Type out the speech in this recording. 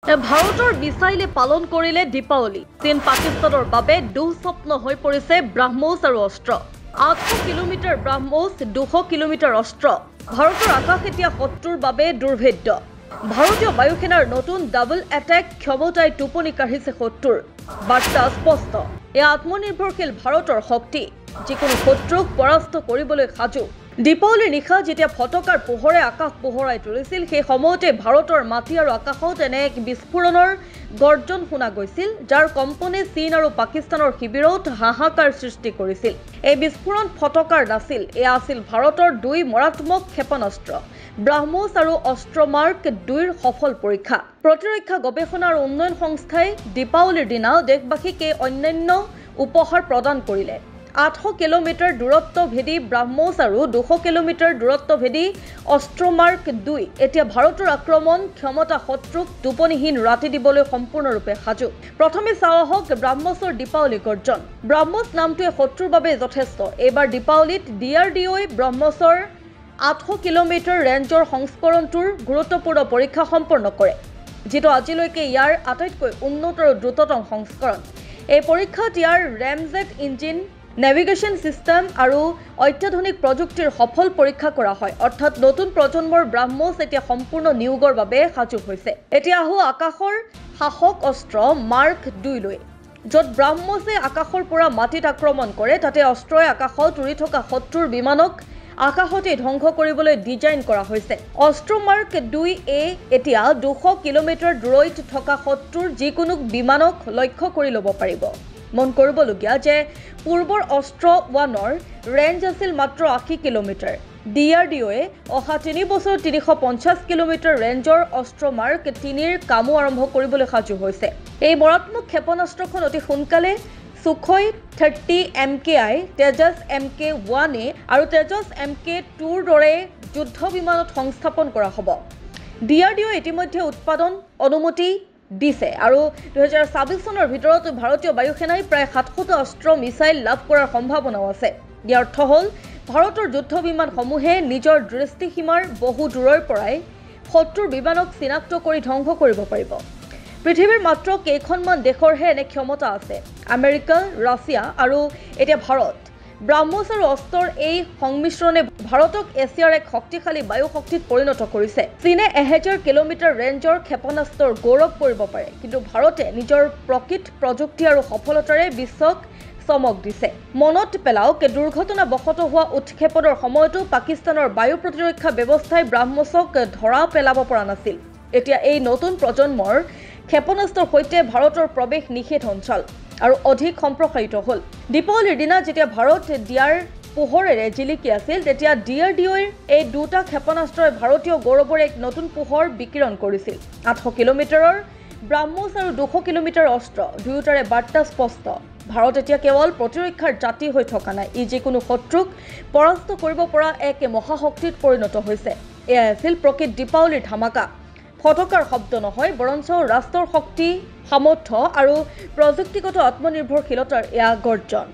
ভাৰতৰ মিছাইলে পালন কৰিলে দীপাৱলী। চীন পাকিস্তানৰ বাবে দুঃস্বপ্ন হৈ পৰিছে ব্ৰাহ্মোছ আৰু অস্ত্ৰ। 800 কিলোমিটাৰ ব্ৰাহ্মোছ, 200 কিলোমিটাৰ অস্ত্ৰ। ভাৰতৰ আকাশ এতিয়া শত্ৰুৰ বাবে দুৰ্ভেদ্য। ভাৰতীয় বায়ুসেনাৰ নতুন ডাবল এটেক ক্ষমতাই টোপনি কাঢ়িছে শত্ৰুৰ। বাৰ্তা স্পষ্ট, এয়া আত্মনিৰ্ভৰশীল ভাৰতৰ শক্তি, যিকোনো শত্ৰুক পৰাস্ত কৰিবলৈ সাজু। দীপাৱলীৰ নিশা যেতিয়া ফটকাৰ পোহৰে আকাশ পোহৰাই তুলিছিল, সেই সময়তে ভাৰতৰ মাটি আৰু আকাশত এনে এক বিস্ফোৰণৰ গৰ্জন শুনা গৈছিল, যাৰ কম্পনে চীন আৰু পাকিস্তানৰ শিবিৰত হাহাকাৰ সৃষ্টি কৰিছিল। এই বিস্ফোৰণ ফটকাৰ নাছিল, এয়া আছিল ভাৰতৰ দুই মাৰাত্মক ক্ষেপণাস্ত্ৰ ব্ৰাহ্মোছ আৰু অস্ত্ৰ মাৰ্ক 2ৰ সফল পৰীক্ষা। প্ৰতিৰক্ষা গৱেষণা আৰু উন্নয়ন সংস্থাই দীপাৱলীৰ দিনা দেশবাসীক এই অন্যান্য উপহাৰ প্ৰদান কৰিলে। 800 কিলোমিটাৰ দূৰত্ব ভেদী ব্ৰাহ্মোছ আৰু 200 কিলোমিটাৰ দূৰত্ব ভেদী অস্ত্ৰ মাৰ্ক 2 এতিয়া ভাৰতৰ আক্ৰমণ ক্ষমতা শত্ৰুক টোপনিহীন ৰাতি দিবলৈ সম্পূৰ্ণৰূপে সাজু। প্ৰথমে চাওঁ আহক ব্ৰাহ্মোছৰ দীপাৱলী গৰ্জন। ব্ৰাহ্মোছ নামটোৱে শত্ৰুৰ বাবে যথেষ্ট। এইবাৰ দীপাৱলীত DRDOই ব্ৰাহ্মোছৰ 800 কিলোমিটাৰ ৰেঞ্জৰ সংস্কৰণটোৰ গুৰুত্বপূৰ্ণ পৰীক্ষা সম্পন্ন কৰে, যিটো আজিলৈকে ইয়াৰ আটাইতকৈ উন্নত আৰু দ্ৰুততম সংস্কৰণ। এই পৰীক্ষাত ইয়াৰ ৰেমজেট ইঞ্জিন, নেভিগেশ্যন চিষ্টেম আৰু অত্যাধুনিক প্ৰযুক্তিৰ সফল পৰীক্ষা কৰা হয়। অৰ্থাৎ নতুন প্ৰজন্মৰ ব্ৰাহ্মোছ এতিয়া সম্পূৰ্ণ নিয়োগৰ বাবে সাজু হৈছে। এতিয়া আহোঁ আকাশৰ শাসক অস্ত্ৰ মাৰ্ক 2লৈ। য'ত ব্ৰাহ্মোছে আকাশৰ পৰা মাটিত আক্ৰমণ কৰে, তাতে অস্ত্ৰই আকাশত উৰি থকা শত্ৰুৰ বিমানক আকাশতে ধ্বংস কৰিবলৈ ডিজাইন কৰা হৈছে। অস্ত্ৰ মাৰ্ক 2A এতিয়া 200 কিলোমিটাৰ দূৰৈত থকা শত্ৰুৰ যিকোনো বিমানক লক্ষ্য কৰি ল'ব পাৰিব। মন কৰিবলগীয়া যে পূৰ্বৰ অস্ত্ৰ 1ৰ ৰেঞ্জ আছিল মাত্ৰ 80 কিলোমিটাৰ। DRDOয়ে অহা 3 বছৰত 350 কিলোমিটাৰ ৰেঞ্জৰ অস্ত্ৰ মাৰ্ক 3ৰ কামো আৰম্ভ কৰিবলৈ সাজু হৈছে। এই মাৰাত্মক ক্ষেপণাস্ত্ৰখন অতি সোনকালে সুখoi 30 MKI, তেজছ MK1A আৰু তেজছ MK2ৰ দৰে যুদ্ধ বিমানত সংস্থাপন কৰা হ'ব। DRDOয়ে ইতিমধ্যে উৎপাদন অনুমতি দিছে আৰু 2026 চনৰ ভিতৰত ভাৰতীয় বায়ুসেনাই প্ৰায় 700টা অস্ত্ৰ মিছাইল লাভ কৰাৰ সম্ভাৱনাও আছে। ইয়াৰ অৰ্থ হ'ল ভাৰতৰ যুদ্ধ বিমানসমূহে নিজৰ দৃষ্টিসীমাৰ বহু দূৰৰ পৰাই শত্ৰুৰ বিমানক চিনাক্ত কৰি ধ্বংস কৰিব পাৰিব। পৃথিৱীৰ মাত্ৰ কেইখনমান দেশৰহে এনে ক্ষমতা আছে, আমেৰিকা, ৰাছিয়া আৰু এতিয়া ভাৰত। ব্ৰাহ্মোছ আৰু অস্ত্ৰৰ এই সংমিশ্ৰণে ভাৰতক এছিয়াৰ এক শক্তিশালী বায়ু শক্তিত পৰিণত কৰিছে। চীনে 1000 কিলোমিটাৰ ৰেঞ্জৰ ক্ষেপণাস্ত্ৰৰ গৌৰৱ কৰিব পাৰে, কিন্তু ভাৰতে নিজৰ প্ৰকৃত প্ৰযুক্তি আৰু সফলতাৰে বিশ্বক চমক দিছে। মনত পেলাওক, দুৰ্ঘটনাবশতঃ হোৱা উৎক্ষেপণৰ সময়তো পাকিস্তানৰ বায়ু প্ৰতিৰক্ষা ব্যৱস্থাই ব্ৰাহ্মোছক ধৰা পেলাব পৰা নাছিল। এতিয়া এই নতুন প্ৰজন্মৰ ক্ষেপণাস্ত্ৰৰ সৈতে ভাৰতৰ প্ৰৱেশ নিষেধ অঞ্চল আৰু অধিক সম্প্ৰসাৰিত হ'ল। দীপাৱলীৰ দিনা যেতিয়া ভাৰত দিয়াৰ পোহৰেৰে জিলিকি আছিল, তেতিয়া DRDOৰ এই দুটা ক্ষেপণাস্ত্ৰই ভাৰতীয় গৌৰৱৰ এক নতুন পোহৰ বিকিৰণ কৰিছিল। 800 কিলোমিটাৰৰ ব্ৰাহ্মোছ আৰু 200 কিলোমিটাৰ অস্ত্ৰ, দুয়োটাৰে বাৰ্তা স্পষ্ট। ভাৰত এতিয়া কেৱল প্ৰতিৰক্ষাৰ জাতি হৈ থকা নাই, ই যিকোনো শত্ৰুক পৰাস্ত কৰিব পৰা এক মহাশক্তিত পৰিণত হৈছে। এয়াই আছিল প্ৰকৃত দীপাৱলীৰ ধামাকা। ফটকাৰ শব্দ নহয়, বৰঞ্চ ৰাষ্ট্ৰৰ শক্তি, সামৰ্থ্য আৰু প্ৰযুক্তিগত আত্মনিৰ্ভৰশীলতাৰ এয়া গৰ্জন।